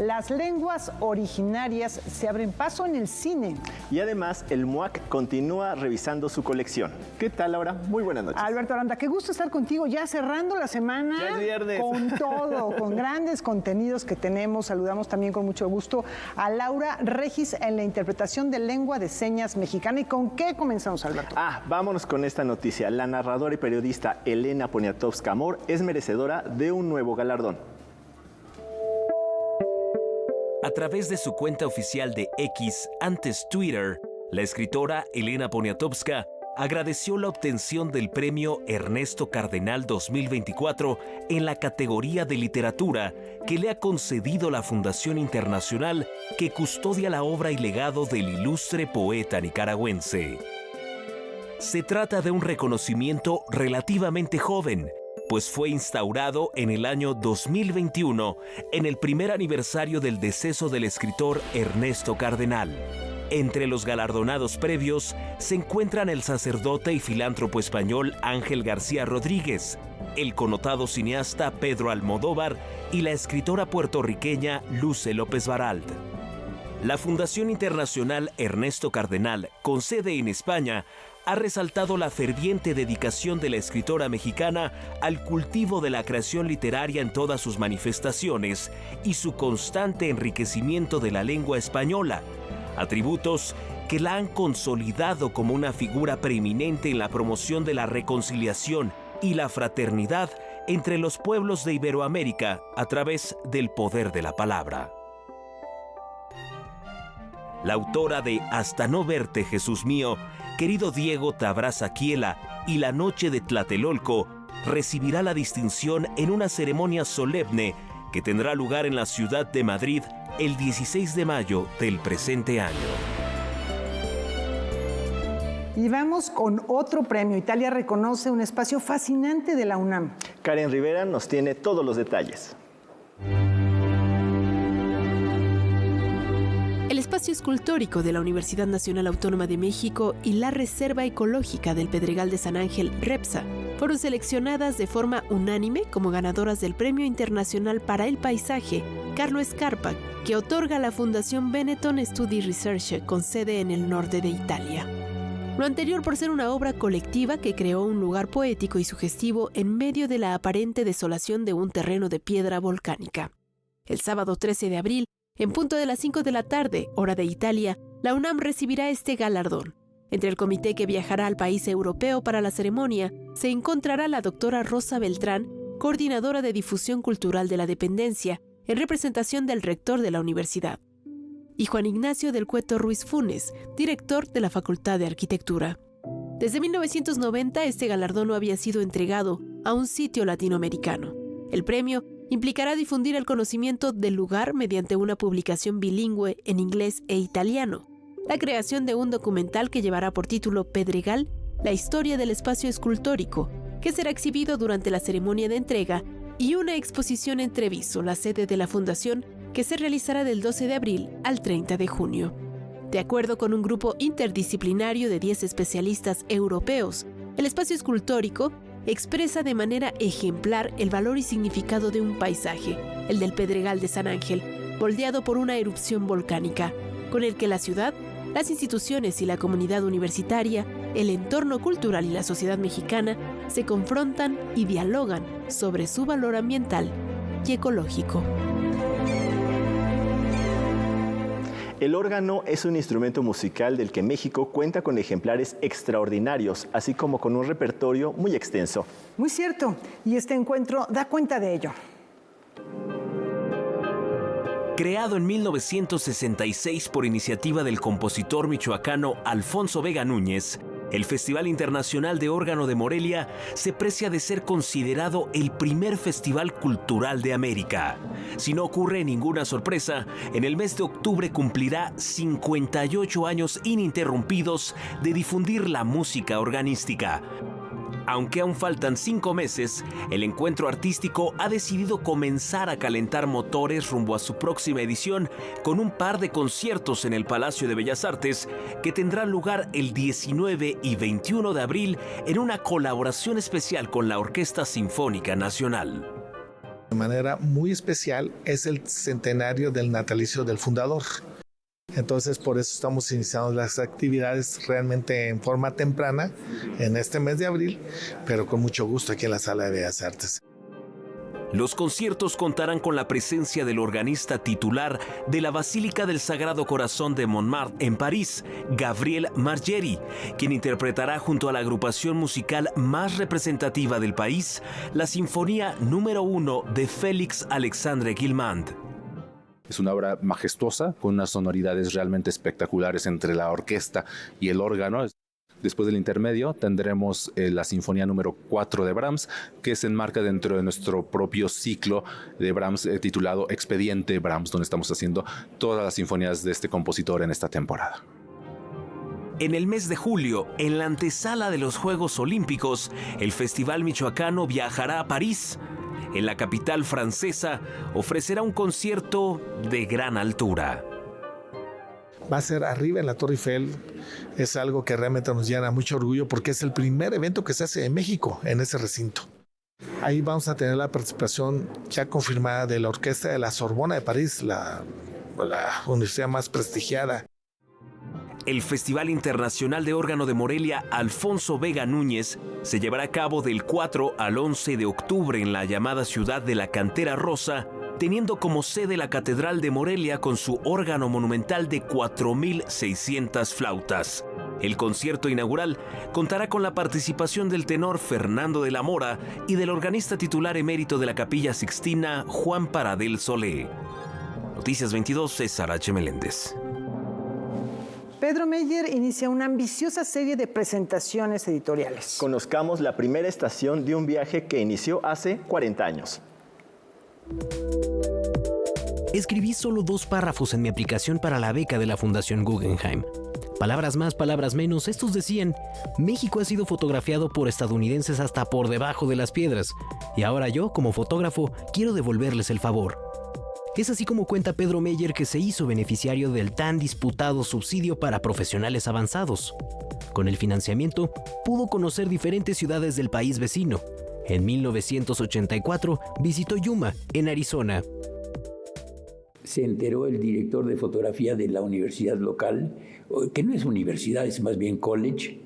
Las lenguas originarias se abren paso en el cine. Y además, el MUAC continúa revisando su colección. ¿Qué tal, Laura? Muy buenas noches. Alberto Aranda, qué gusto estar contigo ya cerrando la semana. Ya es viernes. Con todo, con grandes contenidos que tenemos. Saludamos también con mucho gusto a Laura Regis en la interpretación de lengua de señas mexicana. ¿Y con qué comenzamos, Alberto? Vámonos con esta noticia. La narradora y periodista Elena Poniatowska-Amor es merecedora de un nuevo galardón. A través de su cuenta oficial de X, antes Twitter, la escritora Elena Poniatowska agradeció la obtención del premio Ernesto Cardenal 2024 en la categoría de literatura que le ha concedido la Fundación Internacional que custodia la obra y legado del ilustre poeta nicaragüense. Se trata de un reconocimiento relativamente joven, pues fue instaurado en el año 2021, en el primer aniversario del deceso del escritor Ernesto Cardenal. Entre los galardonados previos se encuentran el sacerdote y filántropo español Ángel García Rodríguez, el connotado cineasta Pedro Almodóvar y la escritora puertorriqueña Luce López Baralt. La Fundación Internacional Ernesto Cardenal, con sede en España, ha resaltado la ferviente dedicación de la escritora mexicana al cultivo de la creación literaria en todas sus manifestaciones y su constante enriquecimiento de la lengua española, atributos que la han consolidado como una figura preeminente en la promoción de la reconciliación y la fraternidad entre los pueblos de Iberoamérica a través del poder de la palabra. La autora de Hasta no verte, Jesús mío, Querido Diego te abraza Quiela y La noche de Tlatelolco recibirá la distinción en una ceremonia solemne que tendrá lugar en la ciudad de Madrid el 16 de mayo del presente año. Y vamos con otro premio. Italia reconoce un espacio fascinante de la UNAM. Karen Rivera nos tiene todos los detalles. El espacio escultórico de la Universidad Nacional Autónoma de México y la Reserva Ecológica del Pedregal de San Ángel, REPSA, fueron seleccionadas de forma unánime como ganadoras del Premio Internacional para el Paisaje Carlo Scarpa, que otorga la Fundación Benetton Studi Research con sede en el norte de Italia. Lo anterior por ser una obra colectiva que creó un lugar poético y sugestivo en medio de la aparente desolación de un terreno de piedra volcánica. El sábado 13 de abril, en punto de las 5 de la tarde, hora de Italia, la UNAM recibirá este galardón. Entre el comité que viajará al país europeo para la ceremonia, se encontrará la doctora Rosa Beltrán, coordinadora de difusión cultural de la dependencia, en representación del rector de la universidad, y Juan Ignacio del Cueto Ruiz Funes, director de la Facultad de Arquitectura. Desde 1990, este galardón no había sido entregado a un sitio latinoamericano. El premio implicará difundir el conocimiento del lugar mediante una publicación bilingüe en inglés e italiano, la creación de un documental que llevará por título Pedregal, la historia del espacio escultórico, que será exhibido durante la ceremonia de entrega, y una exposición en Treviso, la sede de la Fundación, que se realizará del 12 de abril al 30 de junio. De acuerdo con un grupo interdisciplinario de 10 especialistas europeos, el espacio escultórico expresa de manera ejemplar el valor y significado de un paisaje, el del Pedregal de San Ángel, moldeado por una erupción volcánica, con el que la ciudad, las instituciones y la comunidad universitaria, el entorno cultural y la sociedad mexicana se confrontan y dialogan sobre su valor ambiental y ecológico. El órgano es un instrumento musical del que México cuenta con ejemplares extraordinarios, así como con un repertorio muy extenso. Muy cierto, y este encuentro da cuenta de ello. Creado en 1966 por iniciativa del compositor michoacano Alfonso Vega Núñez, el Festival Internacional de Órgano de Morelia se precia de ser considerado el primer festival cultural de América. Si no ocurre ninguna sorpresa, en el mes de octubre cumplirá 58 años ininterrumpidos de difundir la música organística. Aunque aún faltan 5 meses, el encuentro artístico ha decidido comenzar a calentar motores rumbo a su próxima edición con un par de conciertos en el Palacio de Bellas Artes que tendrán lugar el 19 y 21 de abril en una colaboración especial con la Orquesta Sinfónica Nacional. De manera muy especial es el centenario del natalicio del fundador. Entonces, por eso estamos iniciando las actividades realmente en forma temprana en este mes de abril, pero con mucho gusto aquí en la Sala de Bellas Artes. Los conciertos contarán con la presencia del organista titular de la Basílica del Sagrado Corazón de Montmartre en París, Gabriel Margeri, quien interpretará junto a la agrupación musical más representativa del país, la Sinfonía número 1 de Félix Alexandre Guilmant. Es una obra majestuosa, con unas sonoridades realmente espectaculares entre la orquesta y el órgano. Después del intermedio tendremos la Sinfonía número 4 de Brahms, que se enmarca dentro de nuestro propio ciclo de Brahms titulado Expediente Brahms, donde estamos haciendo todas las sinfonías de este compositor en esta temporada. En el mes de julio, en la antesala de los Juegos Olímpicos, el Festival Michoacano viajará a París. En la capital francesa ofrecerá un concierto de gran altura. Va a ser arriba en la Torre Eiffel. Es algo que realmente nos llena mucho orgullo porque es el primer evento que se hace en México en ese recinto. Ahí vamos a tener la participación ya confirmada de la Orquesta de la Sorbona de París, la universidad más prestigiada. El Festival Internacional de Órgano de Morelia Alfonso Vega Núñez se llevará a cabo del 4 al 11 de octubre en la llamada ciudad de la Cantera Rosa, teniendo como sede la Catedral de Morelia con su órgano monumental de 4.600 flautas. El concierto inaugural contará con la participación del tenor Fernando de la Mora y del organista titular emérito de la Capilla Sixtina, Juan Paradel Solé. Noticias 22, César H. Meléndez. Pedro Meyer inicia una ambiciosa serie de presentaciones editoriales. Conozcamos la primera estación de un viaje que inició hace 40 años. Escribí solo 2 párrafos en mi aplicación para la beca de la Fundación Guggenheim. Palabras más, palabras menos, estos decían: México ha sido fotografiado por estadounidenses hasta por debajo de las piedras, y ahora yo, como fotógrafo, quiero devolverles el favor. Es así como cuenta Pedro Meyer que se hizo beneficiario del tan disputado subsidio para profesionales avanzados. Con el financiamiento, pudo conocer diferentes ciudades del país vecino. En 1984 visitó Yuma, en Arizona. Se enteró el director de fotografía de la universidad local, que no es universidad, es más bien college,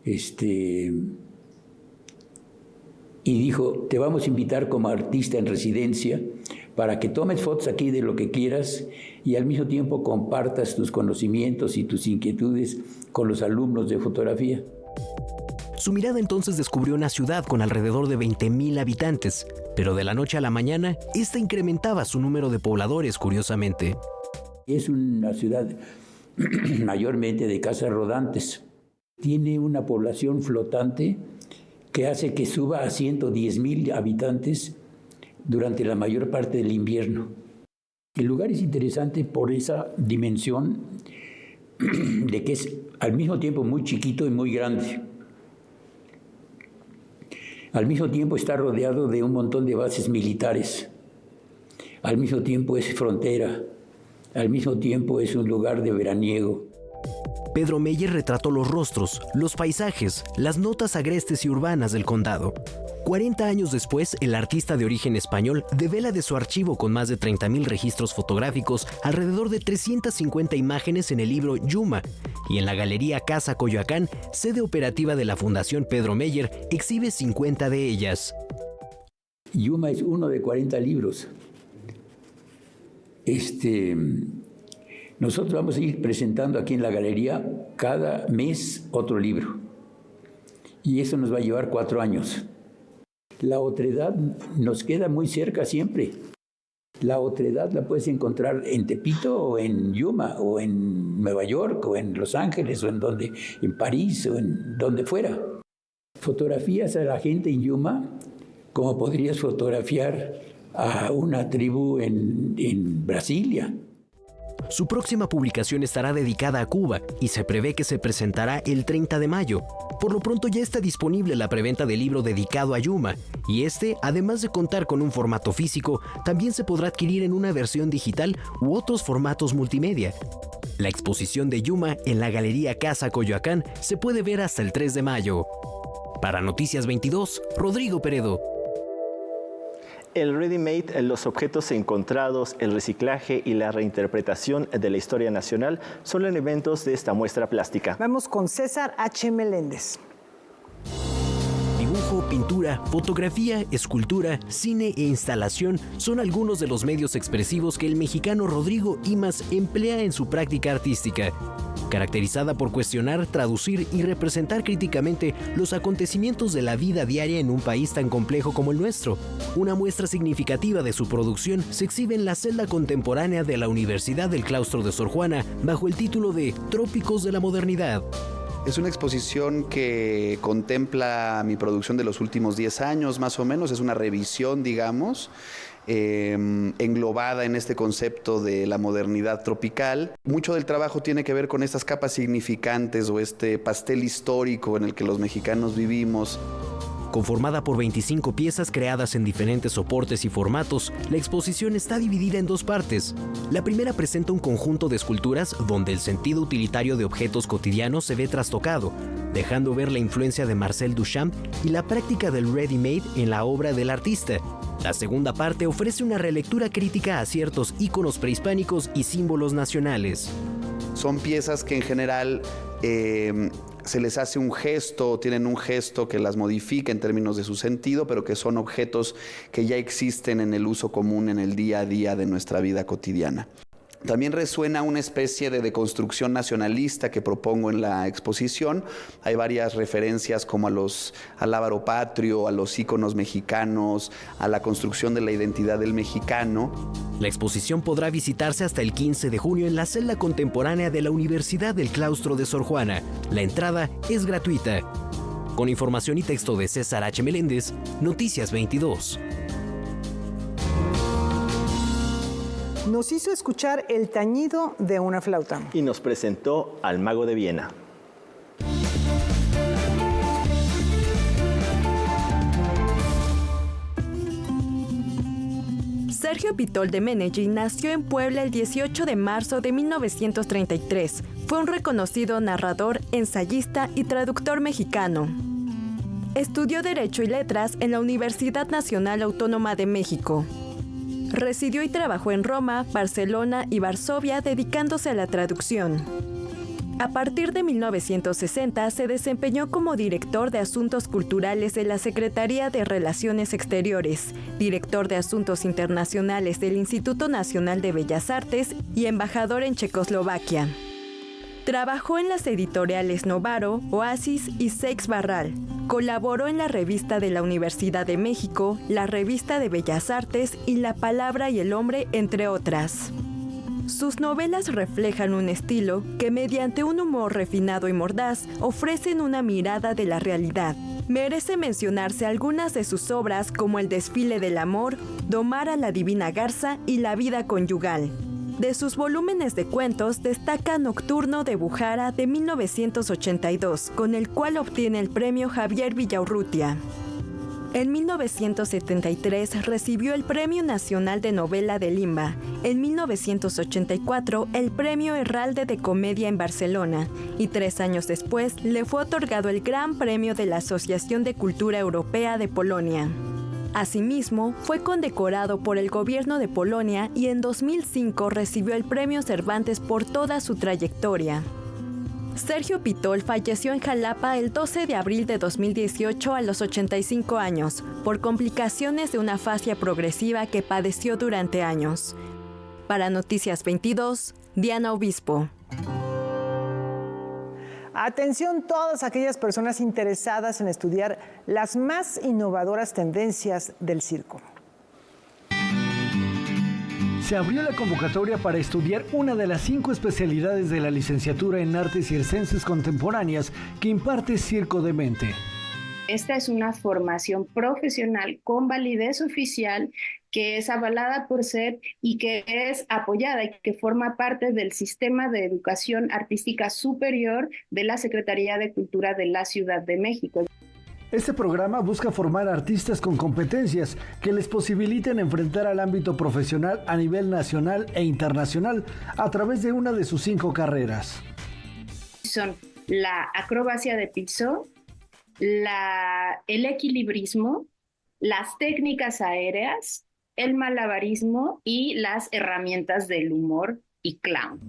y dijo: te vamos a invitar como artista en residencia para que tomes fotos aquí de lo que quieras y al mismo tiempo compartas tus conocimientos y tus inquietudes con los alumnos de fotografía. Su mirada entonces descubrió una ciudad con alrededor de 20,000 habitantes, pero de la noche a la mañana, esta incrementaba su número de pobladores, curiosamente. Es una ciudad mayormente de casas rodantes. Tiene una población flotante que hace que suba a 110,000 habitantes durante la mayor parte del invierno. El lugar es interesante por esa dimensión de que es al mismo tiempo muy chiquito y muy grande. Al mismo tiempo está rodeado de un montón de bases militares. Al mismo tiempo es frontera. Al mismo tiempo es un lugar de veraniego. Pedro Meyer retrató los rostros, los paisajes, las notas agrestes y urbanas del condado. 40 años después, el artista de origen español devela de su archivo con más de 30,000 registros fotográficos alrededor de 350 imágenes en el libro Yuma, y en la Galería Casa Coyoacán, sede operativa de la Fundación Pedro Meyer, exhibe 50 de ellas. Yuma es uno de 40 libros. Nosotros vamos a ir presentando aquí en la galería cada mes otro libro. Y eso nos va a llevar 4 años. La otredad nos queda muy cerca siempre. La otredad la puedes encontrar en Tepito o en Yuma o en Nueva York o en Los Ángeles o en París o en donde fuera. Fotografías a la gente en Yuma como podrías fotografiar a una tribu en Brasilia. Su próxima publicación estará dedicada a Cuba y se prevé que se presentará el 30 de mayo. Por lo pronto ya está disponible la preventa del libro dedicado a Yuma, y además de contar con un formato físico, también se podrá adquirir en una versión digital u otros formatos multimedia. La exposición de Yuma en la Galería Casa Coyoacán se puede ver hasta el 3 de mayo. Para Noticias 22, Rodrigo Peredo. El ready-made, los objetos encontrados, el reciclaje y la reinterpretación de la historia nacional son elementos de esta muestra plástica. Vamos con César H. Meléndez. Dibujo, pintura, fotografía, escultura, cine e instalación son algunos de los medios expresivos que el mexicano Rodrigo Imaz emplea en su práctica artística, caracterizada por cuestionar, traducir y representar críticamente los acontecimientos de la vida diaria en un país tan complejo como el nuestro. Una muestra significativa de su producción se exhibe en la celda contemporánea de la Universidad del Claustro de Sor Juana bajo el título de Trópicos de la Modernidad. Es una exposición que contempla mi producción de los últimos 10 años, más o menos. Es una revisión, digamos, englobada en este concepto de la modernidad tropical. Mucho del trabajo tiene que ver con estas capas significantes o este pastel histórico en el que los mexicanos vivimos. Conformada por 25 piezas creadas en diferentes soportes y formatos, la exposición está dividida en dos partes. La primera presenta un conjunto de esculturas donde el sentido utilitario de objetos cotidianos se ve trastocado, dejando ver la influencia de Marcel Duchamp y la práctica del ready-made en la obra del artista. La segunda parte ofrece una relectura crítica a ciertos íconos prehispánicos y símbolos nacionales. Son piezas que en general se les hace un gesto, tienen un gesto que las modifica en términos de su sentido, pero que son objetos que ya existen en el uso común en el día a día de nuestra vida cotidiana. También resuena una especie de deconstrucción nacionalista que propongo en la exposición. Hay varias referencias como al lábaro patrio, a los íconos mexicanos, a la construcción de la identidad del mexicano. La exposición podrá visitarse hasta el 15 de junio en la celda contemporánea de la Universidad del Claustro de Sor Juana. La entrada es gratuita. Con información y texto de César H. Meléndez, Noticias 22. Nos hizo escuchar el tañido de una flauta. Y nos presentó al Mago de Viena. Sergio Pitol de Meneghin nació en Puebla el 18 de marzo de 1933. Fue un reconocido narrador, ensayista y traductor mexicano. Estudió Derecho y Letras en la Universidad Nacional Autónoma de México. Residió y trabajó en Roma, Barcelona y Varsovia dedicándose a la traducción. A partir de 1960 se desempeñó como director de Asuntos Culturales de la Secretaría de Relaciones Exteriores, director de Asuntos Internacionales del Instituto Nacional de Bellas Artes y embajador en Checoslovaquia. Trabajó en las editoriales Novaro, Oasis y Seix Barral. Colaboró en la Revista de la Universidad de México, la Revista de Bellas Artes y La Palabra y el Hombre, entre otras. Sus novelas reflejan un estilo que, mediante un humor refinado y mordaz, ofrecen una mirada de la realidad. Merece mencionarse algunas de sus obras como El desfile del amor, Domar a la divina garza y La vida conyugal. De sus volúmenes de cuentos destaca Nocturno de Bujara de 1982, con el cual obtiene el premio Javier Villaurrutia. En 1973 recibió el Premio Nacional de Novela de Limba. En 1984 el Premio Herralde de Comedia en Barcelona. Y 3 años después le fue otorgado el Gran Premio de la Asociación de Cultura Europea de Polonia. Asimismo, fue condecorado por el gobierno de Polonia y en 2005 recibió el Premio Cervantes por toda su trayectoria. Sergio Pitol falleció en Jalapa el 12 de abril de 2018 a los 85 años, por complicaciones de una afasia progresiva que padeció durante años. Para Noticias 22, Diana Obispo. Atención todas aquellas personas interesadas en estudiar las más innovadoras tendencias del circo. Se abrió la convocatoria para estudiar una de las 5 especialidades de la licenciatura en Artes Circenses Contemporáneas que imparte Circo de Mente. Esta es una formación profesional con validez oficial que es avalada por SEP y que es apoyada y que forma parte del sistema de educación artística superior de la Secretaría de Cultura de la Ciudad de México. Este programa busca formar artistas con competencias que les posibiliten enfrentar al ámbito profesional a nivel nacional e internacional a través de una de sus 5 carreras. Son la acrobacia de piso, el equilibrismo, las técnicas aéreas, el malabarismo y las herramientas del humor y clown.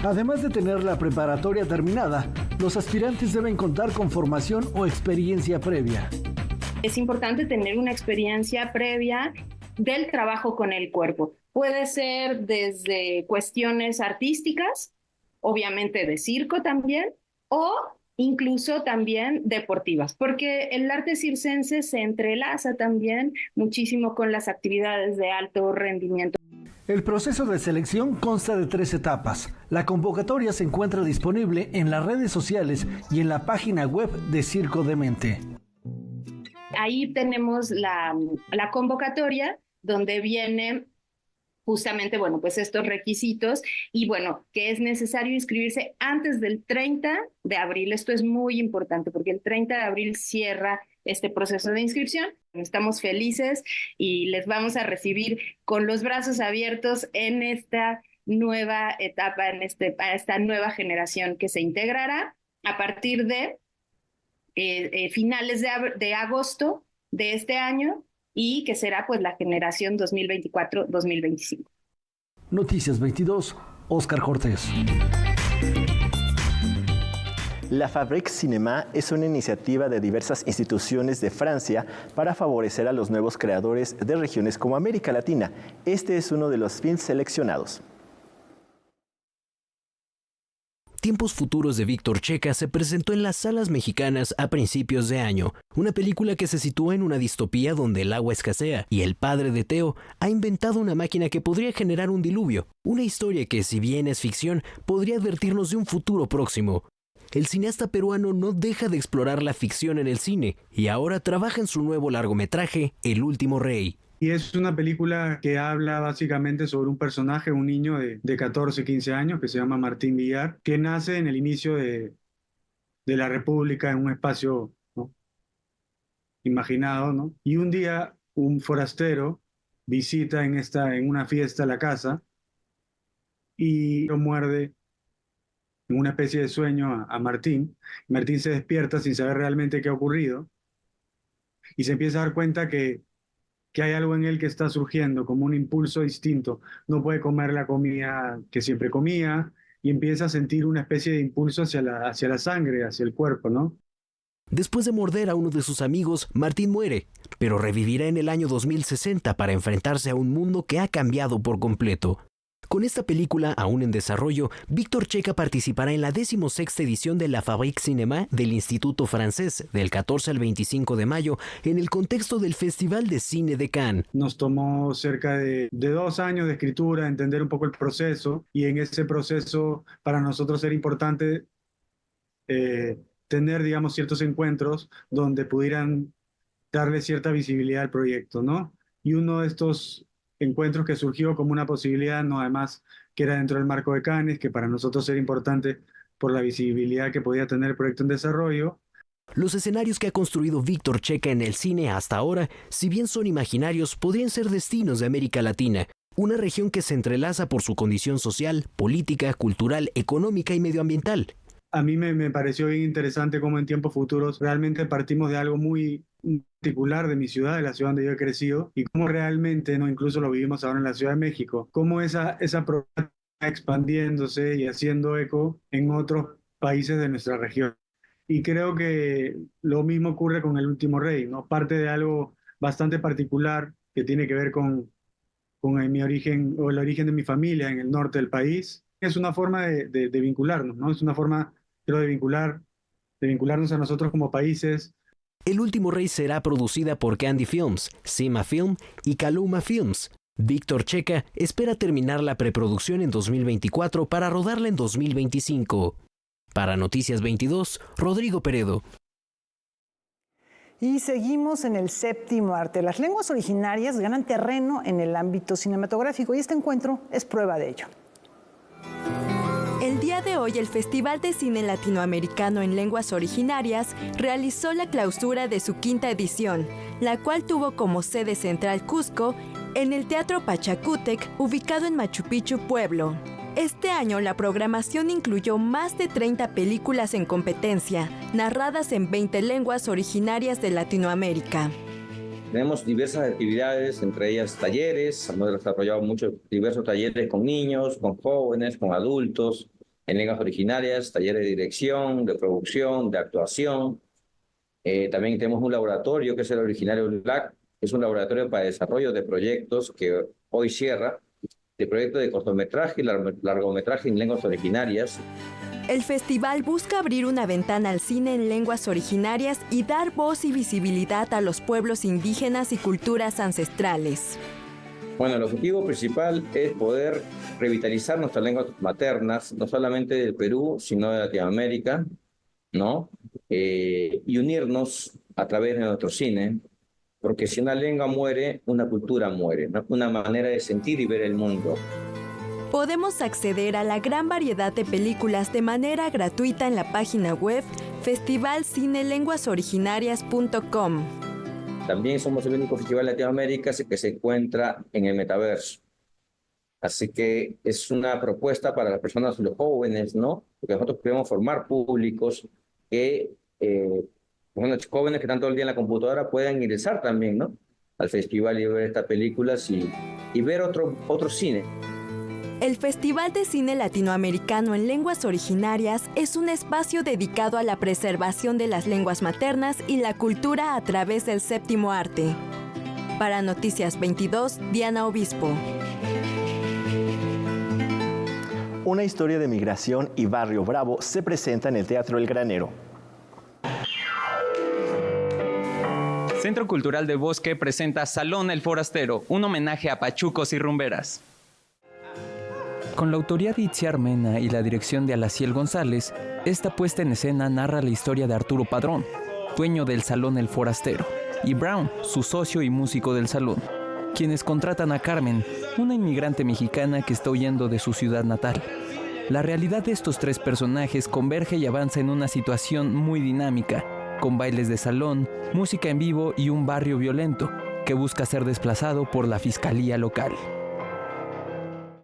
Además de tener la preparatoria terminada, los aspirantes deben contar con formación o experiencia previa. Es importante tener una experiencia previa del trabajo con el cuerpo. Puede ser desde cuestiones artísticas, obviamente de circo también, o incluso también deportivas, porque el arte circense se entrelaza también muchísimo con las actividades de alto rendimiento. El proceso de selección consta de 3 etapas. La convocatoria se encuentra disponible en las redes sociales y en la página web de Circo Demente. Ahí tenemos la convocatoria donde vienen justamente, bueno, pues estos requisitos y bueno, que es necesario inscribirse antes del 30 de abril. Esto es muy importante porque el 30 de abril cierra este proceso de inscripción. Estamos felices y les vamos a recibir con los brazos abiertos en esta nueva etapa, a esta nueva generación que se integrará a partir de finales de agosto de este año y que será pues la generación 2024-2025. Noticias 22, Óscar Cortés. La Fabrique Cinéma es una iniciativa de diversas instituciones de Francia para favorecer a los nuevos creadores de regiones como América Latina. Este es uno de los films seleccionados. Tiempos futuros de Víctor Checa se presentó en las salas mexicanas a principios de año, una película que se sitúa en una distopía donde el agua escasea y el padre de Teo ha inventado una máquina que podría generar un diluvio, una historia que, si bien es ficción, podría advertirnos de un futuro próximo. El cineasta peruano no deja de explorar la ficción en el cine y ahora trabaja en su nuevo largometraje, El Último Rey. Y es una película que habla básicamente sobre un personaje, un niño de 14, 15 años que se llama Martín Villar, que nace en el inicio de la República en un espacio, ¿no?, imaginado, ¿no? Y un día un forastero visita en una fiesta la casa y lo muerde en una especie de sueño a Martín. Martín se despierta sin saber realmente qué ha ocurrido y se empieza a dar cuenta que hay algo en él que está surgiendo como un impulso distinto. No puede comer la comida que siempre comía y empieza a sentir una especie de impulso hacia la sangre, hacia el cuerpo, ¿no? Después de morder a uno de sus amigos, Martín muere, pero revivirá en el año 2060 para enfrentarse a un mundo que ha cambiado por completo. Con esta película, aún en desarrollo, Víctor Checa participará en la 16ª edición de la Fabrique Cinéma del Instituto Francés, del 14 al 25 de mayo, en el contexto del Festival de Cine de Cannes. Nos tomó cerca de 2 años de escritura, entender un poco el proceso, y en ese proceso para nosotros era importante tener, digamos, ciertos encuentros donde pudieran darle cierta visibilidad al proyecto, ¿no? Y uno de estos encuentros que surgió como una posibilidad, no, además que era dentro del marco de Cannes, que para nosotros era importante por la visibilidad que podía tener el proyecto en desarrollo. Los escenarios que ha construido Víctor Checa en el cine hasta ahora, si bien son imaginarios, podrían ser destinos de América Latina, una región que se entrelaza por su condición social, política, cultural, económica y medioambiental. A mí me pareció bien interesante cómo en tiempos futuros realmente partimos de algo muy particular de mi ciudad, de la ciudad donde yo he crecido, y cómo realmente, ¿no?, incluso lo vivimos ahora en la Ciudad de México, cómo esa problemática expandiéndose y haciendo eco en otros países de nuestra región. Y creo que lo mismo ocurre con El Último Rey, ¿no? Parte de algo bastante particular que tiene que ver con mi origen o el origen de mi familia en el norte del país. Es una forma de vincularnos, ¿no? Es una forma, creo, de vincularnos a nosotros como países. El Último Rey será producida por Candy Films, Cima Film y Kaluma Films. Víctor Checa espera terminar la preproducción en 2024 para rodarla en 2025. Para Noticias 22, Rodrigo Peredo. Y seguimos en el séptimo arte. Las lenguas originarias ganan terreno en el ámbito cinematográfico y este encuentro es prueba de ello. El día de hoy, el Festival de Cine Latinoamericano en Lenguas Originarias realizó la clausura de su 5ª edición, la cual tuvo como sede central Cusco, en el Teatro Pachacútec, ubicado en Machu Picchu, Pueblo. Este año, la programación incluyó más de 30 películas en competencia, narradas en 20 lenguas originarias de Latinoamérica. Tenemos diversas actividades, entre ellas talleres. Hemos desarrollado diversos talleres con niños, con jóvenes, con adultos, en lenguas originarias, talleres de dirección, de producción, de actuación. También tenemos un laboratorio que es el Originario LAC, que es un laboratorio para desarrollo de proyectos que hoy cierra, de proyectos de cortometraje y largometraje en lenguas originarias. El festival busca abrir una ventana al cine en lenguas originarias y dar voz y visibilidad a los pueblos indígenas y culturas ancestrales. Bueno, el objetivo principal es poder revitalizar nuestras lenguas maternas, no solamente del Perú, sino de Latinoamérica, ¿no? Y unirnos a través de nuestro cine, porque si una lengua muere, una cultura muere, ¿no? Una manera de sentir y ver el mundo. Podemos acceder a la gran variedad de películas de manera gratuita en la página web festivalcinelenguasoriginarias.com. También somos el único festival de Latinoamérica que se encuentra en el metaverso. Así que es una propuesta para las personas, los jóvenes, ¿no? Porque nosotros queremos formar públicos que, los jóvenes que están todo el día en la computadora puedan ingresar también, ¿no? Al festival y ver estas películas y ver otro cine. El Festival de Cine Latinoamericano en Lenguas Originarias es un espacio dedicado a la preservación de las lenguas maternas y la cultura a través del séptimo arte. Para Noticias 22, Diana Obispo. Una historia de migración y barrio bravo se presenta en el Teatro El Granero. Centro Cultural de Bosque presenta Salón El Forastero, un homenaje a pachucos y rumberas. Con la autoría de Itziar Mena y la dirección de Alaciel González, esta puesta en escena narra la historia de Arturo Padrón, dueño del Salón El Forastero, y Brown, su socio y músico del salón, quienes contratan a Carmen, una inmigrante mexicana que está huyendo de su ciudad natal. La realidad de estos tres personajes converge y avanza en una situación muy dinámica, con bailes de salón, música en vivo y un barrio violento que busca ser desplazado por la fiscalía local.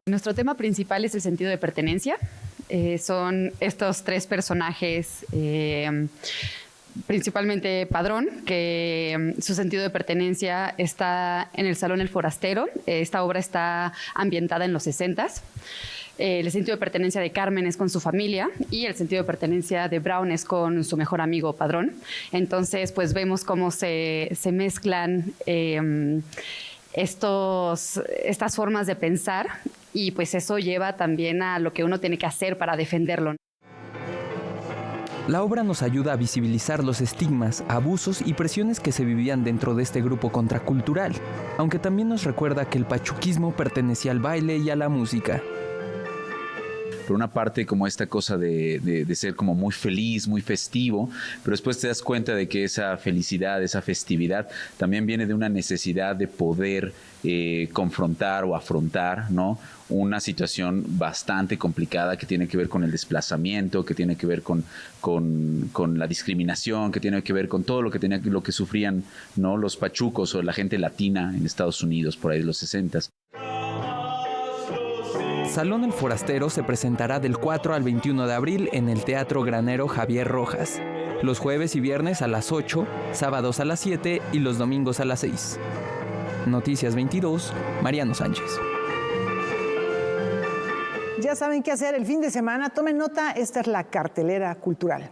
Nuestro tema principal es el sentido de pertenencia. Son estos tres personajes, principalmente Padrón, que su sentido de pertenencia está en el Salón El Forastero. Esta obra está ambientada en los 60s. El sentido de pertenencia de Carmen es con su familia y el sentido de pertenencia de Brown es con su mejor amigo Padrón. Entonces, pues vemos cómo se mezclan estas formas de pensar y pues eso lleva también a lo que uno tiene que hacer para defenderlo. La obra nos ayuda a visibilizar los estigmas, abusos y presiones que se vivían dentro de este grupo contracultural, aunque también nos recuerda que el pachuquismo pertenecía al baile y a la música. Por una parte, como esta cosa de ser como muy feliz, muy festivo, pero después te das cuenta de que esa felicidad, esa festividad también viene de una necesidad de poder confrontar o afrontar, ¿no?, una situación bastante complicada que tiene que ver con el desplazamiento, que tiene que ver con la discriminación, que tiene que ver con todo lo que sufrían, ¿no?, los pachucos o la gente latina en Estados Unidos por ahí de los 60s. Salón El Forastero se presentará del 4 al 21 de abril en el Teatro Granero Javier Rojas. Los jueves y viernes a las 8, sábados a las 7 y los domingos a las 6. Noticias 22, Mariano Sánchez. Ya saben qué hacer el fin de semana. Tomen nota, esta es la cartelera cultural.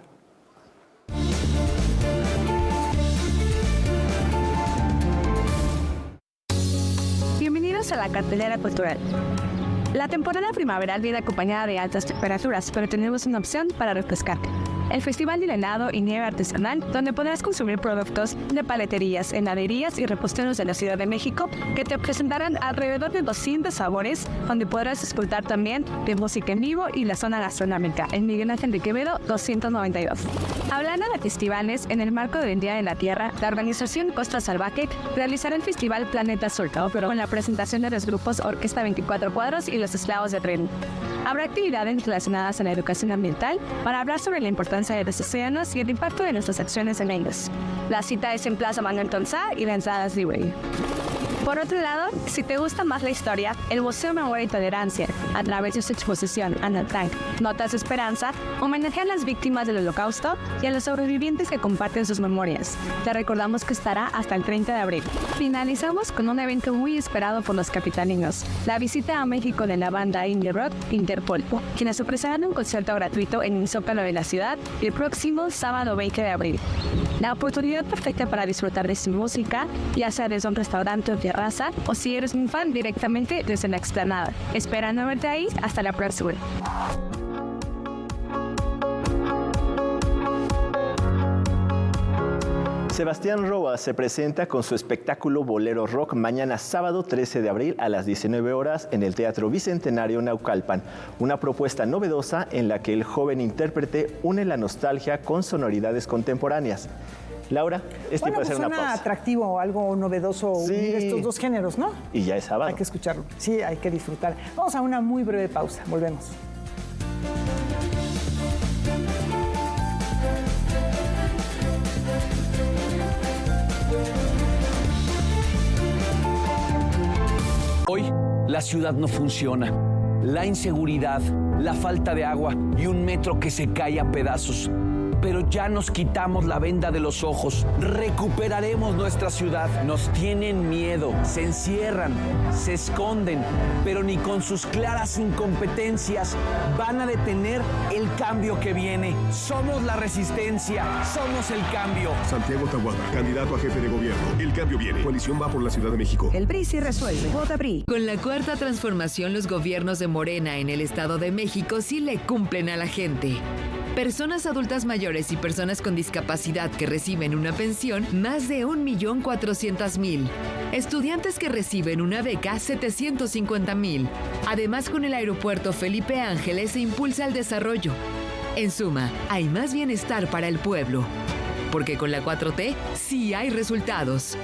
Bienvenidos a la cartelera cultural. La temporada primaveral viene acompañada de altas temperaturas, pero tenemos una opción para refrescarte. El Festival del Helado y Nieve Artesanal, donde podrás consumir productos de paleterías, heladerías y reposteros de la Ciudad de México, que te presentarán alrededor de 200 sabores, donde podrás disfrutar también de música en vivo y la zona gastronómica, en Miguel Ángel de Quevedo, 292. Hablando de festivales, en el marco del Día de la Tierra, la organización Costa Salvaje realizará el Festival Planeta Azul, pero con la presentación de los grupos Orquesta 24 Cuadros y Los Esclavos de Tren. Habrá actividades relacionadas a la educación ambiental para hablar sobre la importancia de los océanos y el impacto de nuestras acciones en ellos. La cita es en Plaza Manuel Tonsá y la entrada es libre. Por otro lado, si te gusta más la historia, el Museo Memoria y Tolerancia, a través de su exposición Anatang, Notas de Esperanza, homenajea a las víctimas del Holocausto y a los sobrevivientes que comparten sus memorias. Te recordamos que estará hasta el 30 de abril. Finalizamos con un evento muy esperado por los capitalinos, la visita a México de la banda indie rock Interpol, quienes ofrecerán un concierto gratuito en el Zócalo de la ciudad el próximo sábado 20 de abril. La oportunidad perfecta para disfrutar de su música, ya sea desde un restaurante o terraza, o si eres un fan directamente desde la explanada. Esperando verte ahí, hasta la próxima. Sebastián Roas se presenta con su espectáculo Bolero Rock mañana sábado 13 de abril a las 19 horas en el Teatro Bicentenario Naucalpan. Una propuesta novedosa en la que el joven intérprete une la nostalgia con sonoridades contemporáneas. Laura, puede ser una pausa. Suena atractivo, algo novedoso unir estos dos géneros, ¿no? Y ya es sábado. Hay que escucharlo. Sí, hay que disfrutar. Vamos a una muy breve pausa. Volvemos. Hoy, la ciudad no funciona. La inseguridad, la falta de agua y un metro que se cae a pedazos. Pero ya nos quitamos la venda de los ojos. Recuperaremos nuestra ciudad. Nos tienen miedo, se encierran, se esconden, pero ni con sus claras incompetencias van a detener el cambio que viene. Somos la resistencia, somos el cambio. Santiago Tahuada, candidato a jefe de gobierno. El cambio viene. Coalición va por la Ciudad de México. El PRI sí resuelve. Vota PRI. Con la cuarta transformación, los gobiernos de Morena en el Estado de México sí le cumplen a la gente. Personas adultas mayores y personas con discapacidad que reciben una pensión, más de 1.400.000. Estudiantes que reciben una beca, 750.000. Además, con el aeropuerto Felipe Ángeles se impulsa el desarrollo. En suma, hay más bienestar para el pueblo. Porque con la 4T sí hay resultados.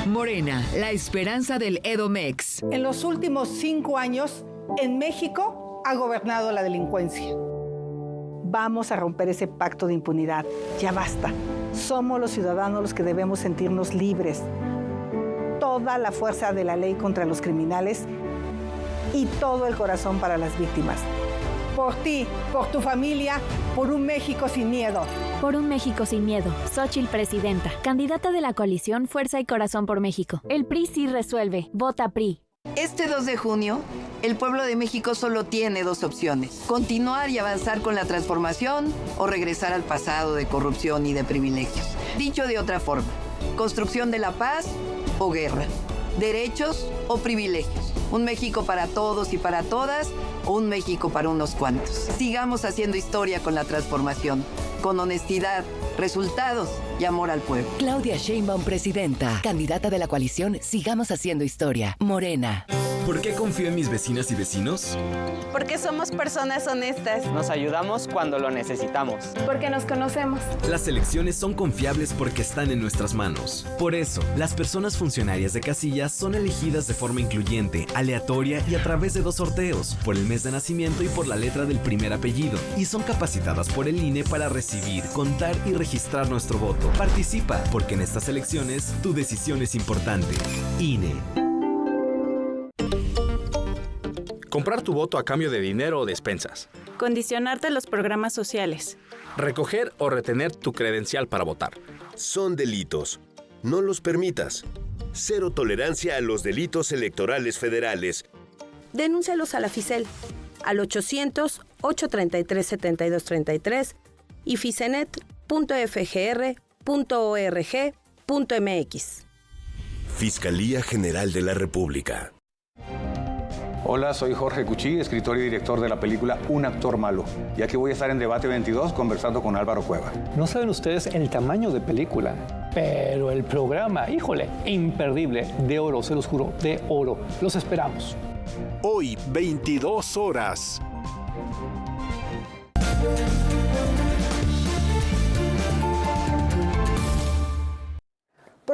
Morena, la esperanza del Edomex. En los últimos 5 años, en México ha gobernado la delincuencia. Vamos a romper ese pacto de impunidad. Ya basta. Somos los ciudadanos los que debemos sentirnos libres. Toda la fuerza de la ley contra los criminales y todo el corazón para las víctimas. Por ti, por tu familia, por un México sin miedo. Por un México sin miedo. Xóchitl Presidenta, candidata de la coalición Fuerza y Corazón por México. El PRI sí resuelve. Vota PRI. Este 2 de junio, el pueblo de México solo tiene 2 opciones: continuar y avanzar con la transformación o regresar al pasado de corrupción y de privilegios. Dicho de otra forma, construcción de la paz o guerra, derechos o privilegios, un México para todos y para todas o un México para unos cuantos. Sigamos haciendo historia con la transformación, con honestidad, resultados y amor al pueblo. Claudia Sheinbaum, presidenta, candidata de la coalición Sigamos Haciendo Historia, Morena. ¿Por qué confío en mis vecinas y vecinos? Porque somos personas honestas. Nos ayudamos cuando lo necesitamos. Porque nos conocemos. Las elecciones son confiables porque están en nuestras manos. Por eso, las personas funcionarias de casillas son elegidas de forma incluyente, aleatoria y a través de 2 sorteos, por el mes de nacimiento y por la letra del primer apellido. Y son capacitadas por el INE para recibir, contar y registrar nuestro voto. Participa, porque en estas elecciones tu decisión es importante. INE. Comprar tu voto a cambio de dinero o despensas. Condicionarte a los programas sociales. Recoger o retener tu credencial para votar. Son delitos. No los permitas. Cero tolerancia a los delitos electorales federales. Denúncialos a la FICEL al 800-833-7233 y ficenet.fgr.org.mx. Fiscalía General de la República. Hola, soy Jorge Cuchí, escritor y director de la película Un actor malo. Y aquí voy a estar en Debate 22 conversando con Álvaro Cueva. No saben ustedes el tamaño de película, pero el programa, híjole, imperdible, de oro, se los juro, de oro. Los esperamos. Hoy, 22 horas.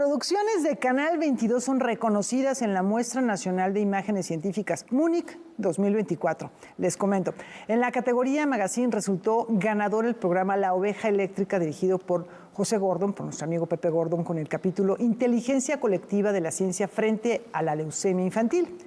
producciones de Canal 22 son reconocidas en la Muestra Nacional de Imágenes Científicas Múnich 2024. Les comento, en la categoría Magazine resultó ganador el programa La Oveja Eléctrica, dirigido por José Gordon, por nuestro amigo Pepe Gordon, con el capítulo Inteligencia Colectiva de la Ciencia frente a la Leucemia Infantil.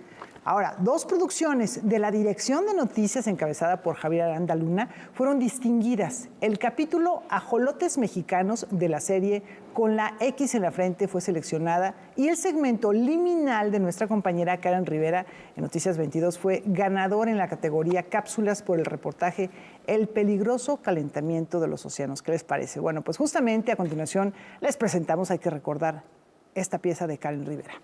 Ahora, 2 producciones de la Dirección de Noticias, encabezada por Javier Aranda Luna, fueron distinguidas. El capítulo Ajolotes Mexicanos de la serie Con la X en la Frente fue seleccionada y el segmento Liminal de nuestra compañera Karen Rivera en Noticias 22 fue ganador en la categoría Cápsulas por el reportaje El peligroso calentamiento de los océanos. ¿Qué les parece? Bueno, pues justamente a continuación les presentamos, hay que recordar, esta pieza de Karen Rivera.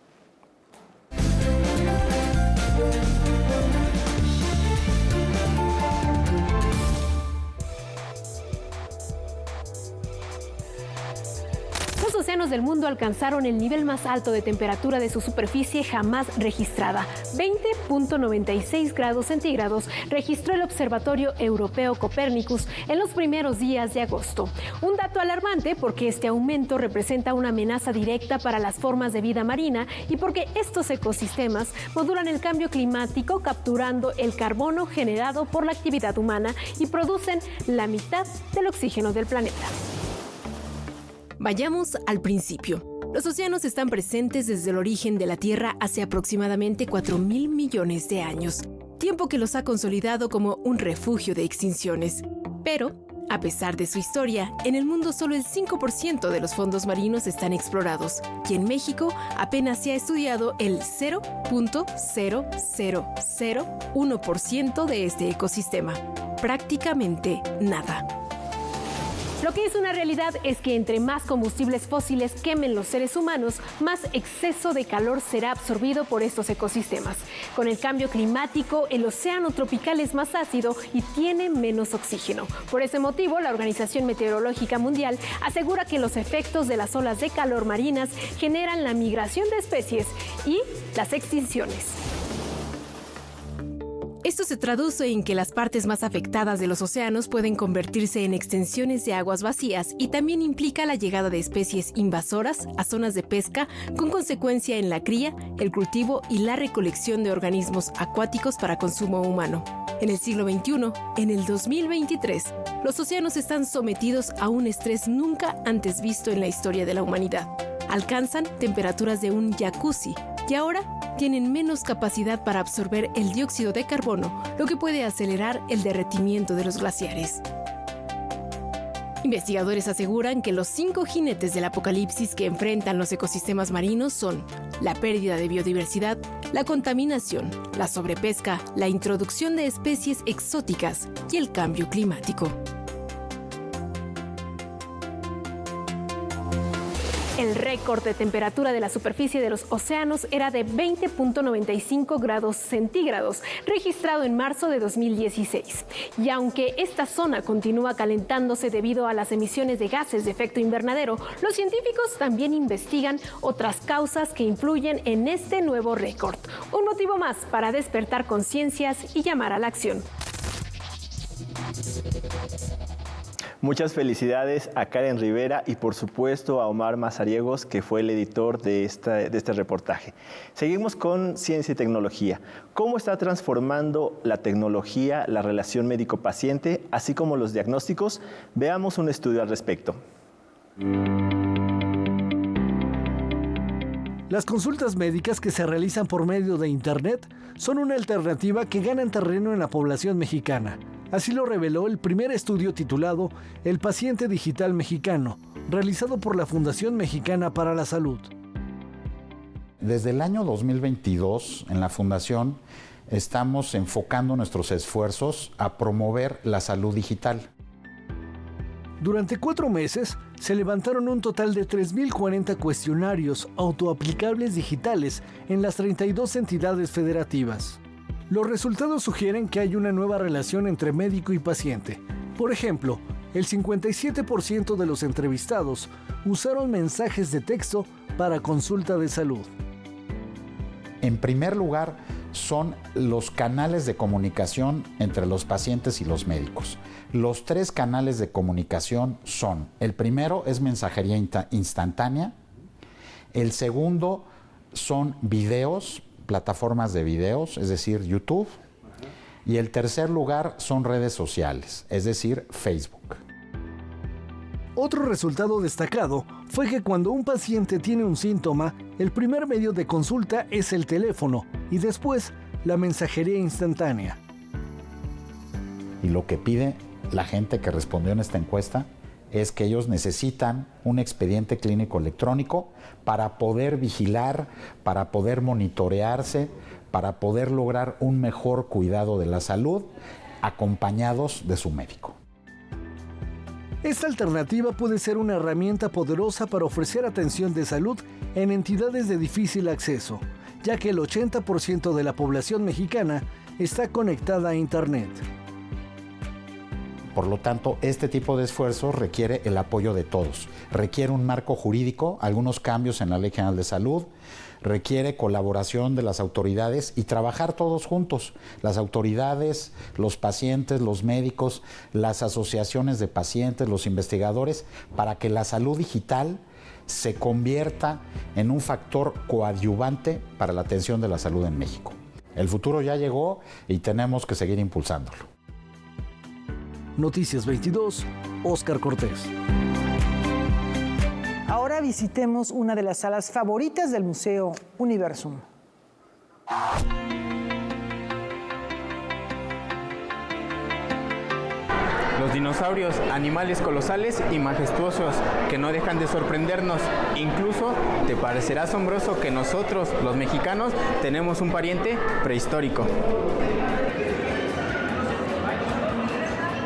Los océanos del mundo alcanzaron el nivel más alto de temperatura de su superficie jamás registrada. 20.96 grados centígrados registró el Observatorio Europeo Copernicus en los primeros días de agosto. Un dato alarmante porque este aumento representa una amenaza directa para las formas de vida marina y porque estos ecosistemas modulan el cambio climático capturando el carbono generado por la actividad humana y producen la mitad del oxígeno del planeta. Vayamos al principio. Los océanos están presentes desde el origen de la Tierra hace aproximadamente 4.000 millones de años, tiempo que los ha consolidado como un refugio de extinciones. Pero, a pesar de su historia, en el mundo solo el 5% de los fondos marinos están explorados, y en México apenas se ha estudiado el 0.0001% de este ecosistema. Prácticamente nada. Lo que es una realidad es que entre más combustibles fósiles quemen los seres humanos, más exceso de calor será absorbido por estos ecosistemas. Con el cambio climático, el océano tropical es más ácido y tiene menos oxígeno. Por ese motivo, la Organización Meteorológica Mundial asegura que los efectos de las olas de calor marinas generan la migración de especies y las extinciones. Esto se traduce en que las partes más afectadas de los océanos pueden convertirse en extensiones de aguas vacías y también implica la llegada de especies invasoras a zonas de pesca, con consecuencia en la cría, el cultivo y la recolección de organismos acuáticos para consumo humano. En el siglo XXI, en el 2023, los océanos están sometidos a un estrés nunca antes visto en la historia de la humanidad. Alcanzan temperaturas de un jacuzzi y ahora tienen menos capacidad para absorber el dióxido de carbono, lo que puede acelerar el derretimiento de los glaciares. Investigadores aseguran que los 5 jinetes del apocalipsis que enfrentan los ecosistemas marinos son la pérdida de biodiversidad, la contaminación, la sobrepesca, la introducción de especies exóticas y el cambio climático. El récord de temperatura de la superficie de los océanos era de 20.95 grados centígrados, registrado en marzo de 2016. Y aunque esta zona continúa calentándose debido a las emisiones de gases de efecto invernadero, los científicos también investigan otras causas que influyen en este nuevo récord. Un motivo más para despertar conciencias y llamar a la acción. Muchas felicidades a Karen Rivera y por supuesto a Omar Mazariegos, que fue el editor de este reportaje. Seguimos con ciencia y tecnología. ¿Cómo está transformando la tecnología la relación médico-paciente, así como los diagnósticos? Veamos un estudio al respecto. Las consultas médicas que se realizan por medio de Internet son una alternativa que gana terreno en la población mexicana. Así lo reveló el primer estudio titulado El Paciente Digital Mexicano, realizado por la Fundación Mexicana para la Salud. Desde el año 2022, en la Fundación, estamos enfocando nuestros esfuerzos a promover la salud digital. Durante 4 meses, se levantaron un total de 3.040 cuestionarios autoaplicables digitales en las 32 entidades federativas. Los resultados sugieren que hay una nueva relación entre médico y paciente. Por ejemplo, el 57% de los entrevistados usaron mensajes de texto para consulta de salud. En primer lugar, son los canales de comunicación entre los pacientes y los médicos. Los 3 canales de comunicación son: el primero es mensajería instantánea, El segundo son videos, plataformas de videos, es decir, YouTube. Y el tercer lugar son redes sociales, es decir, Facebook. Otro resultado destacado fue que cuando un paciente tiene un síntoma, el primer medio de consulta es el teléfono y después la mensajería instantánea. Y lo que pide la gente que respondió en esta encuesta es que ellos necesitan un expediente clínico electrónico para poder vigilar, para poder monitorearse, para poder lograr un mejor cuidado de la salud, acompañados de su médico. Esta alternativa puede ser una herramienta poderosa para ofrecer atención de salud en entidades de difícil acceso, ya que el 80% de la población mexicana está conectada a Internet. Por lo tanto, este tipo de esfuerzos requiere el apoyo de todos. Requiere un marco jurídico, algunos cambios en la Ley General de Salud, requiere colaboración de las autoridades y trabajar todos juntos. Las autoridades, los pacientes, los médicos, las asociaciones de pacientes, los investigadores, para que la salud digital se convierta en un factor coadyuvante para la atención de la salud en México. El futuro ya llegó y tenemos que seguir impulsándolo. Noticias 22, Óscar Cortés. Ahora visitemos una de las salas favoritas del Museo Universum. Los dinosaurios, animales colosales y majestuosos que no dejan de sorprendernos. Incluso te parecerá asombroso que nosotros, los mexicanos, tenemos un pariente prehistórico.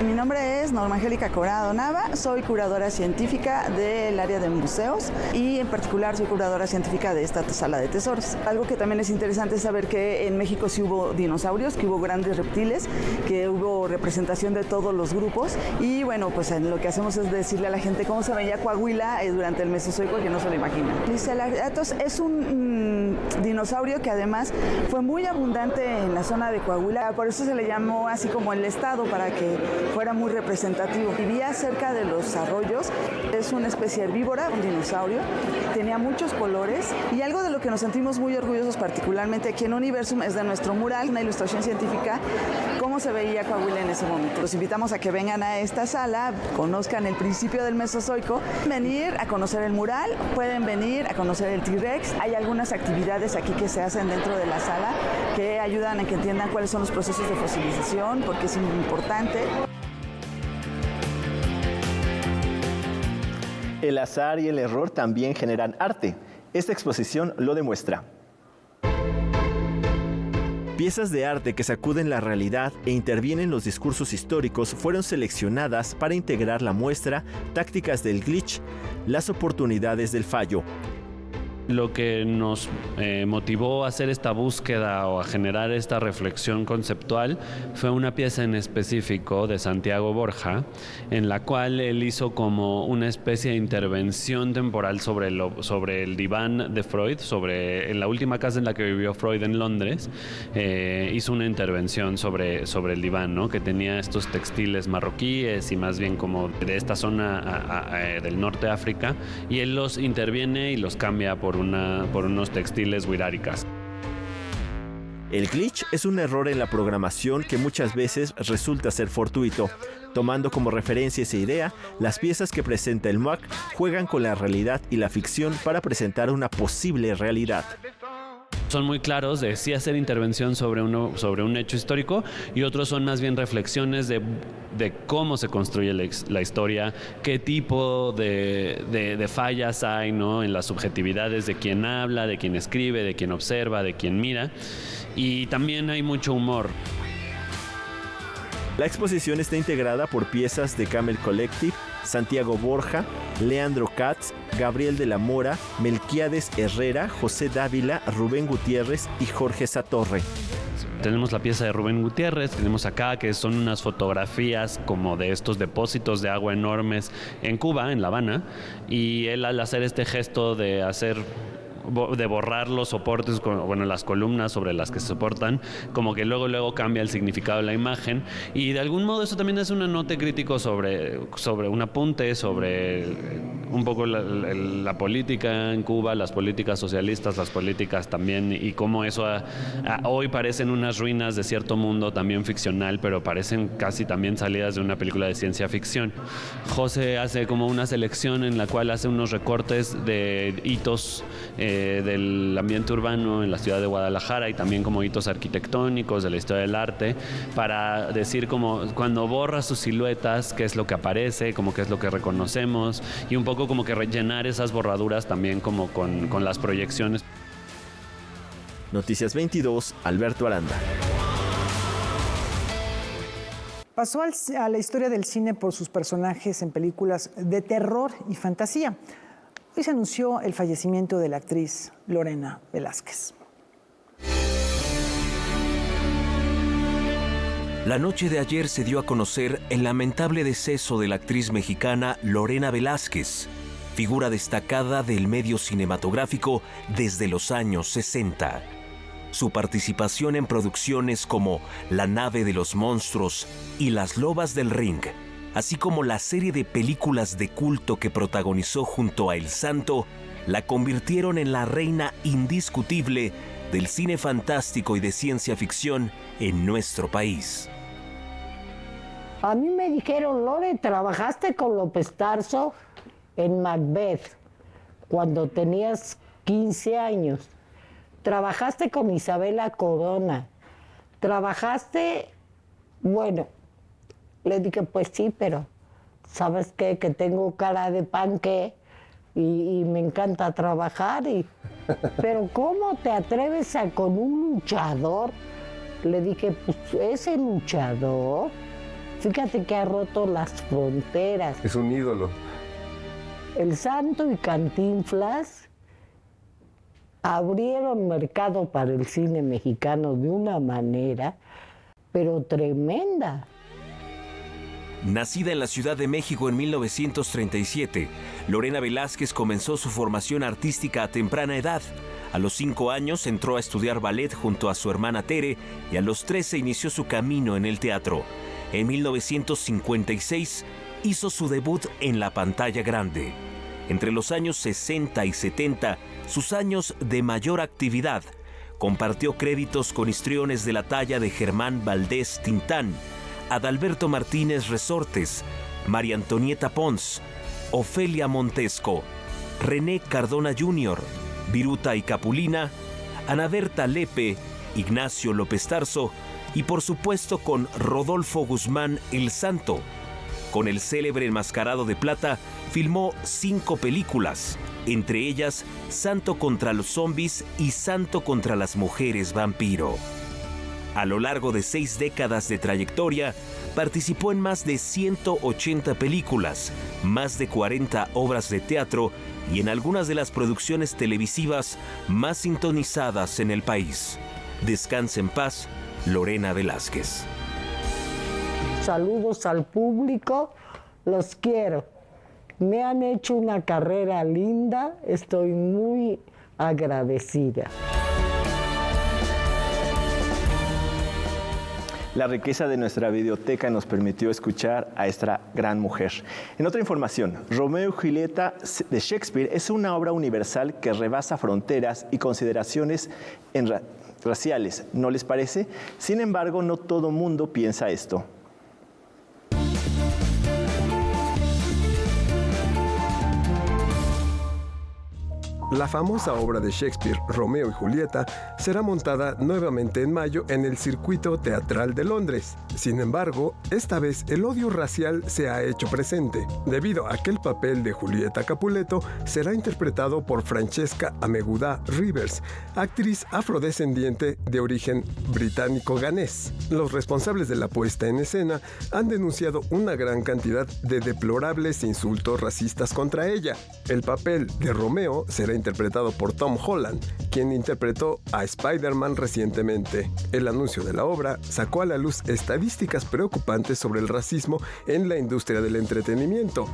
Mi nombre es Norma Angélica Corado Nava, soy curadora científica del área de museos y en particular soy curadora científica de esta sala de tesoros. Algo que también es interesante es saber que en México sí hubo dinosaurios, que hubo grandes reptiles, que hubo representación de todos los grupos y bueno, pues lo que hacemos es decirle a la gente cómo se veía Coahuila durante el Mesozoico, que no se lo imaginan. Triceratops es un dinosaurio que además fue muy abundante en la zona de Coahuila, por eso se le llamó así como el estado, para que fuera muy representativo. Vivía cerca de los arroyos, es una especie herbívora, un dinosaurio, tenía muchos colores y algo de lo que nos sentimos muy orgullosos particularmente aquí en Universum es de nuestro mural, una ilustración científica, cómo se veía Coahuila en ese momento. Los invitamos a que vengan a esta sala, conozcan el principio del Mesozoico, venir a conocer el mural, pueden venir a conocer el T-Rex, hay algunas actividades aquí que se hacen dentro de la sala que ayudan a que entiendan cuáles son los procesos de fosilización, porque es muy importante. El azar y el error también generan arte. Esta exposición lo demuestra. Piezas de arte que sacuden la realidad e intervienen en los discursos históricos fueron seleccionadas para integrar la muestra Tácticas del Glitch, las oportunidades del fallo. Lo que nos motivó a hacer esta búsqueda o a generar esta reflexión conceptual fue una pieza en específico de Santiago Borja, en la cual él hizo como una especie de intervención temporal sobre el diván de Freud, en la última casa en la que vivió Freud en Londres, hizo una intervención sobre el diván, ¿no? Que tenía estos textiles marroquíes y más bien como de esta zona del norte de África, y él los interviene y los cambia por unos textiles wiráricas. El glitch es un error en la programación que muchas veces resulta ser fortuito. Tomando como referencia esa idea, las piezas que presenta el MUAC juegan con la realidad y la ficción para presentar una posible realidad. Son muy claros de sí hacer intervención sobre un hecho histórico, y otros son más bien reflexiones de cómo se construye la historia, qué tipo de fallas hay, ¿no? En las subjetividades de quien habla, de quien escribe, de quien observa, de quien mira, y también hay mucho humor. La exposición está integrada por piezas de Camel Collective, Santiago Borja, Leandro Katz, Gabriel de la Mora, Melquiades Herrera, José Dávila, Rubén Gutiérrez y Jorge Satorre. Tenemos la pieza de Rubén Gutiérrez, tenemos acá que son unas fotografías como de estos depósitos de agua enormes en Cuba, en La Habana, y él al hacer este gesto de hacer de borrar los soportes, las columnas sobre las que se soportan, como que luego cambia el significado de la imagen, y de algún modo eso también es un anote crítico sobre un apunte sobre un poco la política en Cuba, las políticas socialistas, las políticas también, y cómo eso hoy parecen unas ruinas de cierto mundo también ficcional, pero parecen casi también salidas de una película de ciencia ficción. José hace como una selección en la cual hace unos recortes de hitos del ambiente urbano en la ciudad de Guadalajara y también como hitos arquitectónicos de la historia del arte, para decir como cuando borra sus siluetas, qué es lo que aparece, como qué es lo que reconocemos, y un poco como que rellenar esas borraduras también como con las proyecciones. Noticias 22, Alberto Aranda. Pasó a la historia del cine por sus personajes en películas de terror y fantasía. Hoy se anunció el fallecimiento de la actriz Lorena Velázquez. La noche de ayer se dio a conocer el lamentable deceso de la actriz mexicana Lorena Velázquez, figura destacada del medio cinematográfico desde los años 60. Su participación en producciones como La nave de los monstruos y Las lobas del ring, así como la serie de películas de culto que protagonizó junto a El Santo, la convirtieron en la reina indiscutible del cine fantástico y de ciencia ficción en nuestro país. A mí me dijeron, Lore, trabajaste con López Tarso en Macbeth cuando tenías 15 años. Trabajaste con Isabela Corona. Trabajaste, bueno, le dije, pues sí, pero ¿sabes qué? Que tengo cara de panque y me encanta trabajar. Pero ¿cómo te atreves a con un luchador? Le dije, pues ese luchador, fíjate que ha roto las fronteras. Es un ídolo. El Santo y Cantinflas abrieron mercado para el cine mexicano de una manera, pero tremenda. Nacida en la Ciudad de México en 1937, Lorena Velázquez comenzó su formación artística a temprana edad. A los 5 años entró a estudiar ballet junto a su hermana Tere y a los 13 inició su camino en el teatro. En 1956 hizo su debut en la pantalla grande. Entre los años 60 y 70, sus años de mayor actividad, compartió créditos con histriones de la talla de Germán Valdés Tintán, Adalberto Martínez Resortes, María Antonieta Pons, Ofelia Montesco, René Cardona Jr., Viruta y Capulina, Ana Berta Lepe, Ignacio López Tarso y por supuesto con Rodolfo Guzmán el Santo. Con el célebre Enmascarado de Plata filmó 5 películas, entre ellas Santo contra los zombies y Santo contra las mujeres vampiro. A lo largo de 6 décadas de trayectoria, participó en más de 180 películas, más de 40 obras de teatro y en algunas de las producciones televisivas más sintonizadas en el país. Descanse en paz, Lorena Velázquez. Saludos al público, los quiero. Me han hecho una carrera linda, estoy muy agradecida. La riqueza de nuestra videoteca nos permitió escuchar a esta gran mujer. En otra información, Romeo y Julieta de Shakespeare es una obra universal que rebasa fronteras y consideraciones raciales, ¿no les parece? Sin embargo, no todo mundo piensa esto. La famosa obra de Shakespeare, Romeo y Julieta, será montada nuevamente en mayo en el Circuito Teatral de Londres. Sin embargo, esta vez el odio racial se ha hecho presente, debido a que el papel de Julieta Capuleto será interpretado por Francesca Ameguda Rivers, actriz afrodescendiente de origen británico-ganés. Los responsables de la puesta en escena han denunciado una gran cantidad de deplorables insultos racistas contra ella. El papel de Romeo será interpretado por Tom Holland, quien interpretó a Spider-Man recientemente. El anuncio de la obra sacó a la luz esta estadísticas preocupantes sobre el racismo en la industria del entretenimiento,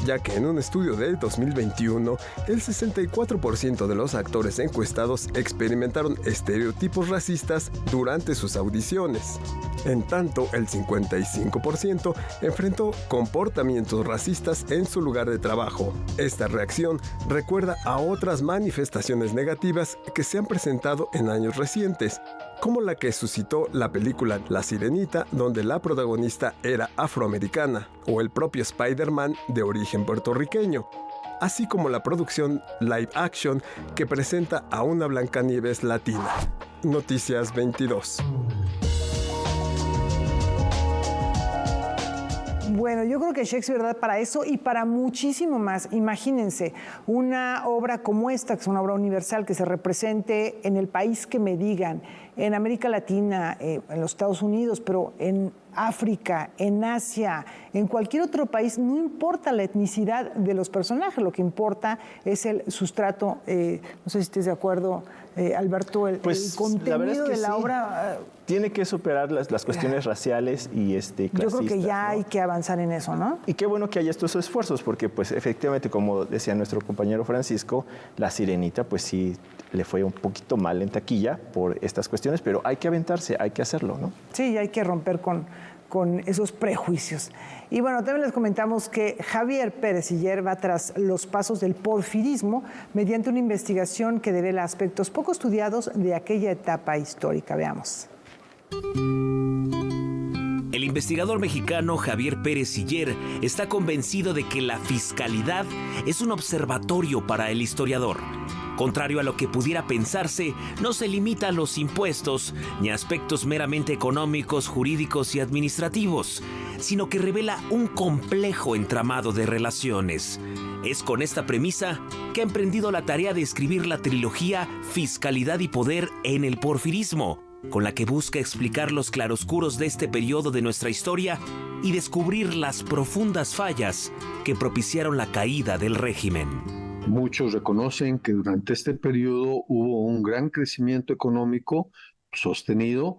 ya que en un estudio de 2021, el 64% de los actores encuestados experimentaron estereotipos racistas durante sus audiciones. En tanto, el 55% enfrentó comportamientos racistas en su lugar de trabajo. Esta reacción recuerda a otras manifestaciones negativas que se han presentado en años recientes, como la que suscitó la película La Sirenita, donde la protagonista era afroamericana, o el propio Spider-Man de origen puertorriqueño, así como la producción live action que presenta a una Blancanieves latina. Noticias 22. Bueno, yo creo que Shakespeare da para eso y para muchísimo más. Imagínense, una obra como esta, que es una obra universal, que se represente en el país que me digan, en América Latina, en los Estados Unidos, pero en África, en Asia, en cualquier otro país, no importa la etnicidad de los personajes, lo que importa es el sustrato, no sé si estés de acuerdo, Alberto, el contenido de la obra. Tiene que superar las cuestiones raciales y clasistas. Yo creo que ya hay que avanzar en eso, ¿no? Y qué bueno que haya estos esfuerzos, porque pues efectivamente, como decía nuestro compañero Francisco, La Sirenita pues sí le fue un poquito mal en taquilla por estas cuestiones, pero hay que aventarse, hay que hacerlo, ¿no? Sí, hay que romper con esos prejuicios. Y bueno, también les comentamos que Javier Pérez Siller va tras los pasos del porfirismo mediante una investigación que devela aspectos poco estudiados de aquella etapa histórica. Veamos. El investigador mexicano Javier Pérez Siller está convencido de que la fiscalidad es un observatorio para el historiador. Contrario a lo que pudiera pensarse, no se limita a los impuestos ni a aspectos meramente económicos, jurídicos y administrativos, sino que revela un complejo entramado de relaciones. Es con esta premisa que ha emprendido la tarea de escribir la trilogía Fiscalidad y Poder en el Porfirismo, con la que busca explicar los claroscuros de este periodo de nuestra historia y descubrir las profundas fallas que propiciaron la caída del régimen. Muchos reconocen que durante este periodo hubo un gran crecimiento económico sostenido,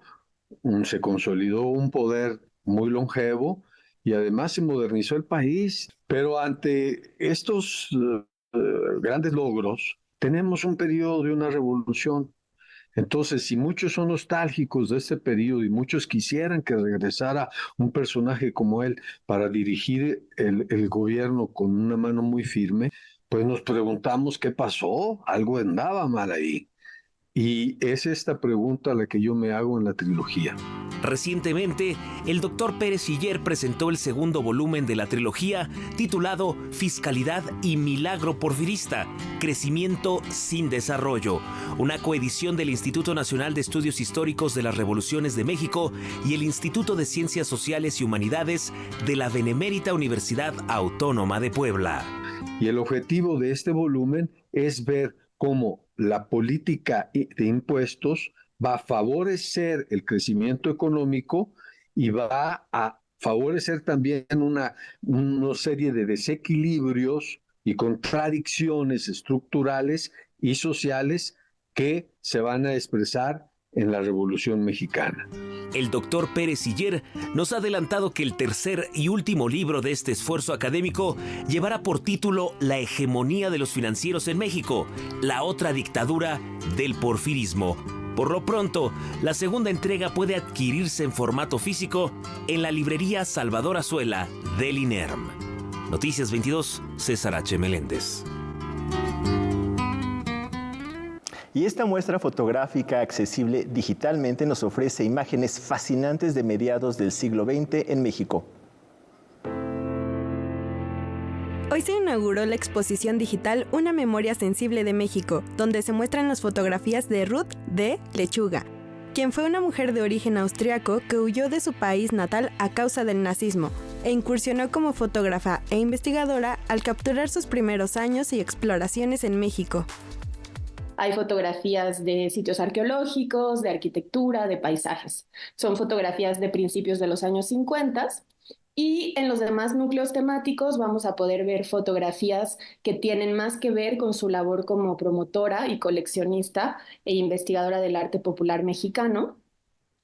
se consolidó un poder muy longevo y además se modernizó el país. Pero ante estos grandes logros, tenemos un periodo de una revolución. Entonces, si muchos son nostálgicos de este periodo y muchos quisieran que regresara un personaje como él para dirigir el gobierno con una mano muy firme, pues nos preguntamos qué pasó, algo andaba mal ahí. Y es esta pregunta la que yo me hago en la trilogía. Recientemente, el doctor Pérez Siller presentó el segundo volumen de la trilogía titulado Fiscalidad y Milagro Porfirista, Crecimiento sin Desarrollo, una coedición del Instituto Nacional de Estudios Históricos de las Revoluciones de México y el Instituto de Ciencias Sociales y Humanidades de la Benemérita Universidad Autónoma de Puebla. Y el objetivo de este volumen es ver cómo la política de impuestos va a favorecer el crecimiento económico y va a favorecer también una serie de desequilibrios y contradicciones estructurales y sociales que se van a expresar en la Revolución Mexicana. El doctor Pérez Siller nos ha adelantado que el tercer y último libro de este esfuerzo académico llevará por título La hegemonía de los financieros en México, la otra dictadura del porfirismo. Por lo pronto, la segunda entrega puede adquirirse en formato físico en la librería Salvador Azuela del INERM. Noticias 22, César H. Meléndez. Y esta muestra fotográfica accesible digitalmente nos ofrece imágenes fascinantes de mediados del siglo XX en México. Hoy se inauguró la exposición digital Una memoria sensible de México, donde se muestran las fotografías de Ruth D. Lechuga, quien fue una mujer de origen austriaco que huyó de su país natal a causa del nazismo e incursionó como fotógrafa e investigadora al capturar sus primeros años y exploraciones en México. Hay fotografías de sitios arqueológicos, de arquitectura, de paisajes. Son fotografías de principios de los años 50 y en los demás núcleos temáticos vamos a poder ver fotografías que tienen más que ver con su labor como promotora y coleccionista e investigadora del arte popular mexicano.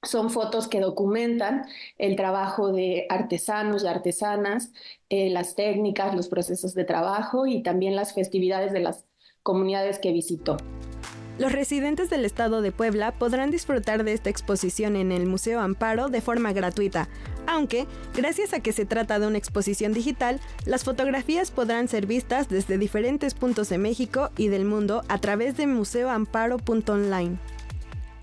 Son fotos que documentan el trabajo de artesanos y artesanas, las técnicas, los procesos de trabajo y también las festividades de las comunidades que visitó. Los residentes del estado de Puebla podrán disfrutar de esta exposición en el Museo Amparo de forma gratuita, aunque, gracias a que se trata de una exposición digital, las fotografías podrán ser vistas desde diferentes puntos de México y del mundo a través de museoamparo.online.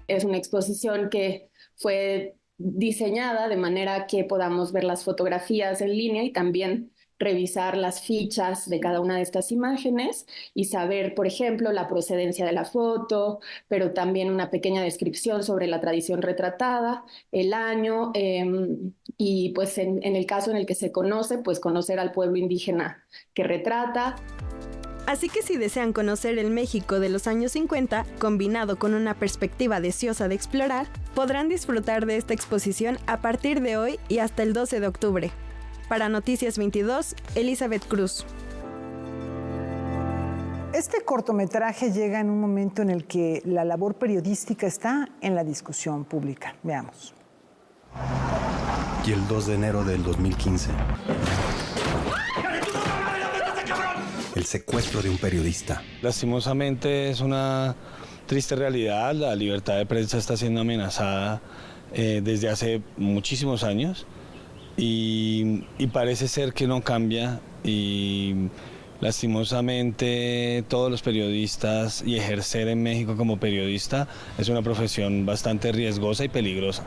Es una exposición que fue diseñada de manera que podamos ver las fotografías en línea y también revisar las fichas de cada una de estas imágenes y saber, por ejemplo, la procedencia de la foto, pero también una pequeña descripción sobre la tradición retratada, el año y pues en el caso en el que se conoce, pues conocer al pueblo indígena que retrata. Así que si desean conocer el México de los años 50, combinado con una perspectiva deseosa de explorar, podrán disfrutar de esta exposición a partir de hoy y hasta el 12 de octubre. Para Noticias 22, Elizabeth Cruz. Este cortometraje llega en un momento en el que la labor periodística está en la discusión pública. Veamos. Y el 2 de enero del 2015. El secuestro de un periodista. Lastimosamente es una triste realidad. La libertad de prensa está siendo amenazada desde hace muchísimos años. Y parece ser que no cambia y lastimosamente todos los periodistas y ejercer en México como periodista es una profesión bastante riesgosa y peligrosa.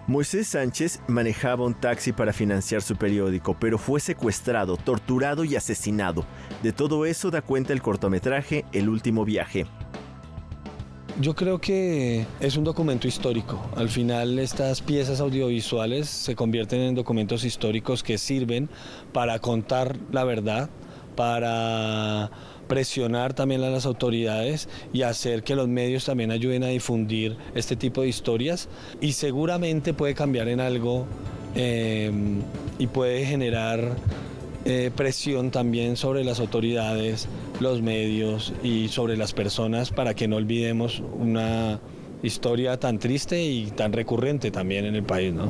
Moisés Sánchez manejaba un taxi para financiar su periódico, pero fue secuestrado, torturado y asesinado. De todo eso da cuenta el cortometraje El último viaje. Yo creo que es un documento histórico. Al final estas piezas audiovisuales se convierten en documentos históricos que sirven para contar la verdad, para presionar también a las autoridades y hacer que los medios también ayuden a difundir este tipo de historias y seguramente puede cambiar en algo y puede generar presión también sobre las autoridades, los medios y sobre las personas para que no olvidemos una historia tan triste y tan recurrente también en el país, ¿no?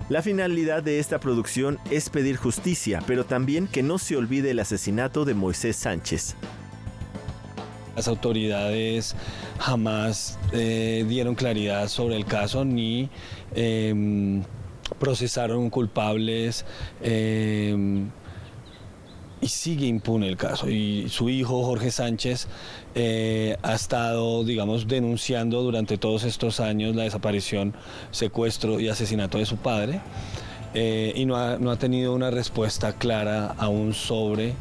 La finalidad de esta producción es pedir justicia, pero también que no se olvide el asesinato de Moisés Sánchez. Las autoridades jamás dieron claridad sobre el caso ni procesaron culpables y sigue impune el caso. Y su hijo, Jorge Sánchez, ha estado, digamos, denunciando durante todos estos años la desaparición, secuestro y asesinato de su padre y no ha tenido una respuesta clara aún sobre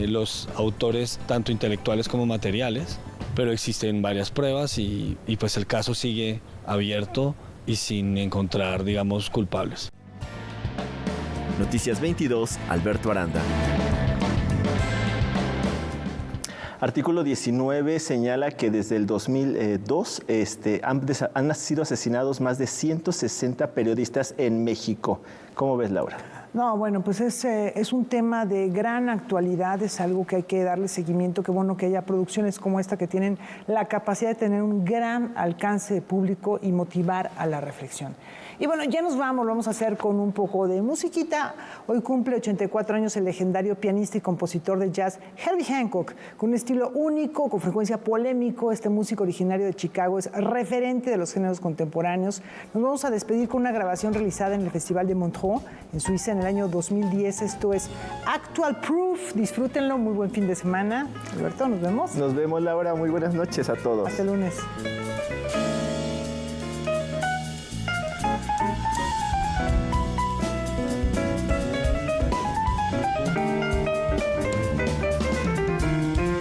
los autores, tanto intelectuales como materiales, pero existen varias pruebas y pues el caso sigue abierto y sin encontrar, digamos, culpables. Noticias 22, Alberto Aranda. Artículo 19 señala que desde el 2002 han sido asesinados más de 160 periodistas en México. ¿Cómo ves, Laura? No, bueno, pues es un tema de gran actualidad, es algo que hay que darle seguimiento. Qué bueno que haya producciones como esta que tienen la capacidad de tener un gran alcance de público y motivar a la reflexión. Y bueno, ya nos vamos a hacer con un poco de musiquita. Hoy cumple 84 años el legendario pianista y compositor de jazz Herbie Hancock, con un estilo único, con frecuencia polémico. Este músico originario de Chicago es referente de los géneros contemporáneos. Nos vamos a despedir con una grabación realizada en el Festival de Montreux, en Suiza, en el año 2010. Esto es Actual Proof. Disfrútenlo, muy buen fin de semana. Alberto, nos vemos. Nos vemos, Laura. Muy buenas noches a todos. Hasta el lunes.